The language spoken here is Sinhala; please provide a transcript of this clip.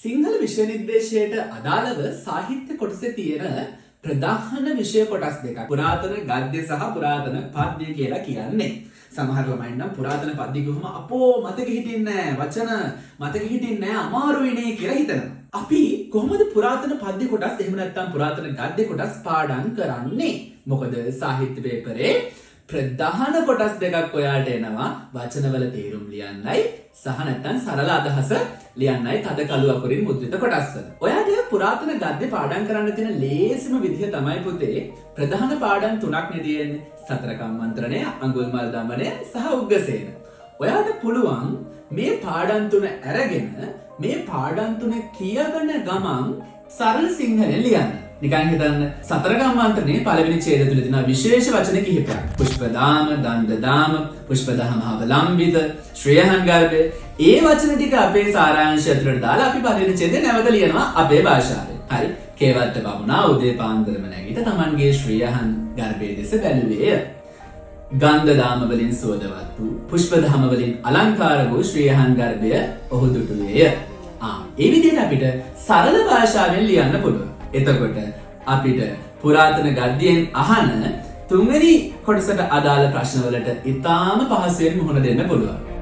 සිංහල විෂය නිර්දේශයට අදාළව සාහිත්‍ය කොටසේ තියෙන ප්‍රධාන විෂය කොටස් දෙකක්. පුරාතන ගද්‍ය සහ පුරාතන පද්‍ය කියලා කියන්නේ. සමහර ළමයින් නම් පුරාතන පද්‍ය කිව්වම අපෝ මතක හිටින්නේ නැහැ. වචන මතක හිටින්නේ නැහැ. අමාරුයිනේ කියලා හිතනවා. අපි කොහොමද පුරාතන පද්‍ය කොටස් එහෙම නැත්නම් පුරාතන ගද්‍ය කොටස් පාඩම් කරන්නේ? මොකද සාහිත්‍ය පේපරේ ප්‍රධාන කොටස් දෙකක් ඔයාලට එනවා. වචනවල තේරුම් ලියන්නයි සහ නැත්නම් සරල අදහස ලියන්නයි තද කළු අකුරින් මුද්‍රිත කොටස් වල. ඔයාට පුරාතන ගද්‍ය පාඩම් කරන්න තියෙන ලේසිම විදිහ තමයි පුතේ ප්‍රධාන පාඩම් තුනක් නෙදීන්නේ. සතර කම්මන්ත්‍රණය, අඟුල්මල් දමනය සහ උග්ගසේන. ඔයාට පුළුවන් මේ පාඩම් තුන අරගෙන මේ පාඩම් තුන කියවන ගමන් සරල සිංහලෙන් ලියන්න. නිකන් හිතන්න සතර කම්මන්ත්‍රණයේ පළවෙනි ඡේදය තුල තියෙන විශේෂ වචන කිහිපයක්. පුෂ්පදාම, දණ්ඩදාම, පුෂ්පදහම අවලම්බිත, ශ්‍රේයහන් ගර්භය. ඒ වචන ටික අපේ සාරාංශය ඇතුළට දාලා අපි පළවෙනි ඡේදය නැවත ලියනවා අපේ භාෂාවෙන්. හරි. කේවත්ත බමුණා උදේ පාන්දරම නැගිට තමන්ගේ ශ්‍රේයහන් ගර්භයේ දෙස බැලුවේය. ගන්ධදාම වලින් සුවදවත් වූ, පුෂ්පදහම වලින් අලංකාර වූ ශ්‍රේයහන් ගර්භය ඔහු දුටුවේය. ඒ විදිහට අපිට සරල භාෂාවෙන් ලියන්න පුළුවන්. එතකොට අපිට පුරාතන ගද්‍යයෙන් අහන තුන්වෙනි කොටසට අදාළ ප්‍රශ්නවලට ඉතාම පහසුවෙන් මුහුණ දෙන්න පුළුවන්.